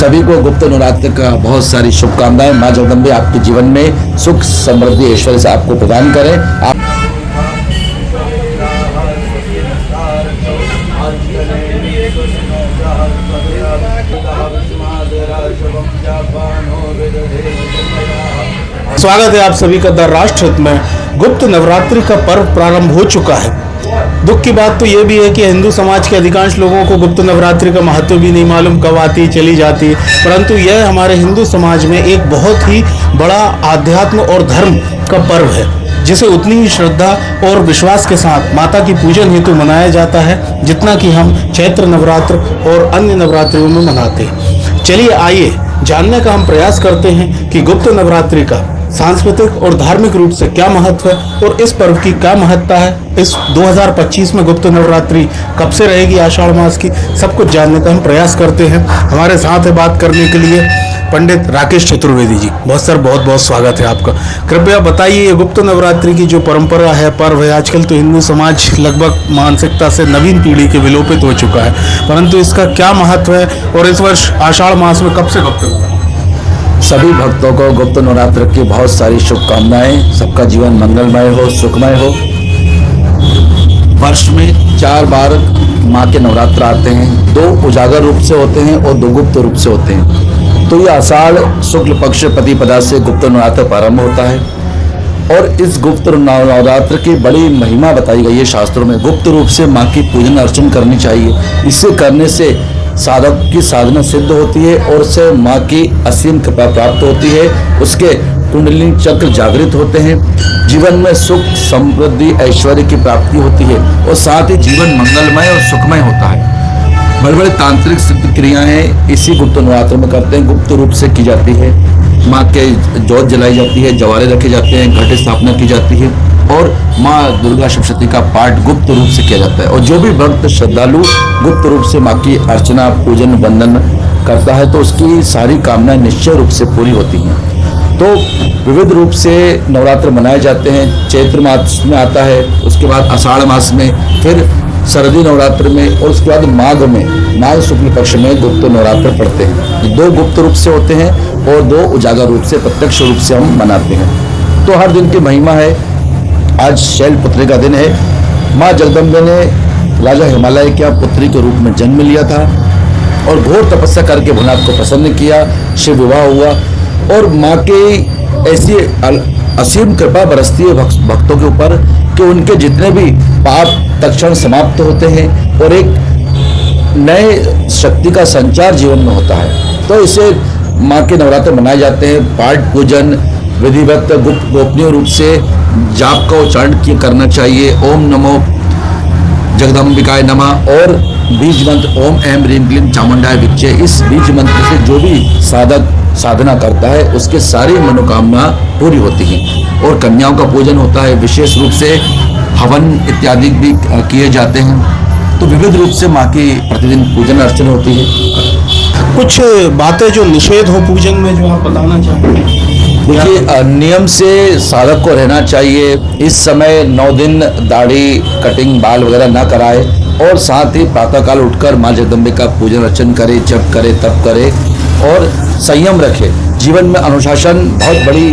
सभी को गुप्त नवरात्र का बहुत सारी शुभकामनाएं। माँ जगदम्बे आपके जीवन में सुख समृद्धि ऐश्वर्य से आपको प्रदान करें। स्वागत है आप सभी का द राष्ट्र हित में। गुप्त नवरात्रि का पर्व प्रारंभ हो चुका है। दुख की बात तो ये भी है कि हिंदू समाज के अधिकांश लोगों को गुप्त नवरात्रि का महत्व भी नहीं मालूम, कब आती चली जाती, परंतु यह हमारे हिंदू समाज में एक बहुत ही बड़ा आध्यात्म और धर्म का पर्व है, जिसे उतनी ही श्रद्धा और विश्वास के साथ माता की पूजन हेतु मनाया जाता है जितना कि हम चैत्र नवरात्र और अन्य नवरात्रियों में मनाते हैं। चलिए आइए जानने का हम प्रयास करते हैं कि गुप्त नवरात्रि का सांस्कृतिक और धार्मिक रूप से क्या महत्व है और इस पर्व की क्या महत्ता है। इस 2025 में गुप्त नवरात्रि कब से रहेगी आषाढ़ मास की, सब कुछ जानने का हम प्रयास करते हैं। हमारे साथ है बात करने के लिए पंडित राकेश चतुर्वेदी जी। बहुत बहुत स्वागत है आपका। कृपया बताइए, ये गुप्त नवरात्रि की जो परंपरा है, पर्व है, आजकल तो हिंदू समाज लगभग मानसिकता से नवीन पीढ़ी के विलोपित हो चुका है, परंतु इसका क्या महत्व है और इस वर्ष आषाढ़ मास में कब से कब तक? सभी भक्तों को गुप्त नवरात्र की बहुत सारी शुभकामनाएं। सबका जीवन मंगलमय हो, सुखमय हो। वर्ष में 4 बार माँ के नवरात्र आते हैं। 2 उजागर रूप से होते हैं और 2 गुप्त रूप से होते हैं। तो ये आषाढ़ शुक्ल पक्ष प्रतिपदा से गुप्त नवरात्र प्रारंभ होता है और इस गुप्त नवरात्र की बड़ी महिमा बताई गई है शास्त्रों में। गुप्त रूप से माँ की पूजन अर्चन करनी चाहिए। इससे करने से साधक की साधना सिद्ध होती है और उससे माँ की असीम कृपा प्राप्त होती है। उसके कुंडलिनी चक्र जागृत होते हैं, जीवन में सुख समृद्धि ऐश्वर्य की प्राप्ति होती है और साथ ही जीवन मंगलमय और सुखमय होता है। बड़े बड़े तांत्रिक सिद्ध क्रियाएं इसी गुप्त नवरात्र में करते हैं। गुप्त रूप से की जाती है। माँ के जोत जलाई जाती है, जवारे रखे जाते हैं, घट स्थापना की जाती है और माँ दुर्गा सप्तशती का पाठ गुप्त रूप से किया जाता है। और जो भी भक्त श्रद्धालु गुप्त रूप से माँ की अर्चना पूजन वंदन करता है तो उसकी सारी कामनाएं निश्चय रूप से पूरी होती हैं। तो विविध रूप से नवरात्र मनाए जाते हैं। चैत्र मास में आता है, उसके बाद आषाढ़ मास में, फिर शरदी नवरात्र में और उसके बाद माघ शुक्ल पक्ष में गुप्त नवरात्र पड़ते हैं। 2 गुप्त रूप से होते हैं और 2 उजागर रूप से प्रत्यक्ष रूप से हम मनाते हैं। तो हर दिन की महिमा है। आज शैलपुत्री का दिन है। माँ जगदम्बे ने राजा हिमालय के पुत्री के रूप में जन्म लिया था और घोर तपस्या करके भोलेनाथ को प्रसन्न किया। शिव विवाह हुआ और माँ की ऐसी असीम कृपा बरसती है भक्तों के ऊपर कि उनके जितने भी पाप तत्क्षण समाप्त होते हैं और एक नए शक्ति का संचार जीवन में होता है। तो इसे माँ के नवरात्र मनाए जाते हैं। पाठ पूजन विधिवत गुप्त गोपनीय रूप से जाप का उच्चारण करना चाहिए। ओम नमो जगदम्बिकाय नमः और बीज मंत्र ओम ऐं ह्रीं क्लीं चामुंडाय विच्चे। इस बीज मंत्र से जो भी साधक साधना करता है उसके सारी मनोकामना पूरी होती हैं। और कन्याओं का पूजन होता है, विशेष रूप से हवन इत्यादि भी किए जाते हैं। तो विविध रूप से माँ की प्रतिदिन पूजन अर्चना होती है। कुछ बातें जो निषेध हो पूजन में जो आप बताना चाहेंगे? देखिए, नियम से साधक को रहना चाहिए। इस समय 9 दिन दाढ़ी कटिंग बाल वगैरह ना कराए और साथ ही प्रातःकाल उठकर माँ जगदम्बे का पूजन अर्चन करे, जप करे, तप करे और संयम रखे। जीवन में अनुशासन बहुत बड़ी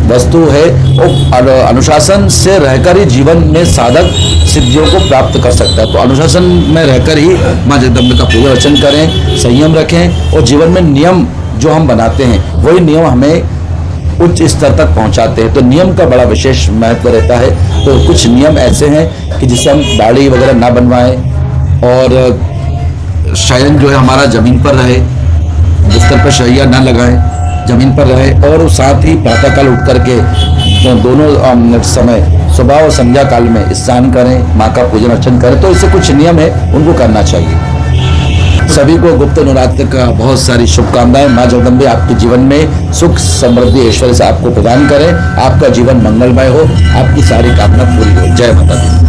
वस्तु है और अनुशासन से रहकर ही जीवन में साधक सिद्धियों को प्राप्त कर सकता है। तो अनुशासन में रहकर ही माँ जगदम्बे का पूजन अर्चन करें, संयम रखें और जीवन में नियम जो हम बनाते हैं वही नियम हमें उच्च स्तर तक पहुंचाते हैं। तो नियम का बड़ा विशेष महत्व रहता है। तो कुछ नियम ऐसे हैं कि जिससे हम दाढ़ी वगैरह ना बनवाएं और शयन जो है हमारा जमीन पर रहे, बिस्तर पर शैया ना लगाएं, जमीन पर रहे और साथ ही प्रातःकाल उठ करके दोनों समय सुबह और संध्या काल में स्नान करें, माँ का पूजन अर्चन करें। तो इससे कुछ नियम है उनको करना चाहिए। सभी को गुप्त नवरात्र का बहुत सारी शुभकामनाएं। माँ जगदम्बे आपके जीवन में सुख समृद्धि ऐश्वर्य से आपको प्रदान करें। आपका जीवन मंगलमय हो, आपकी सारी कामना पूरी हो। जय माता दी।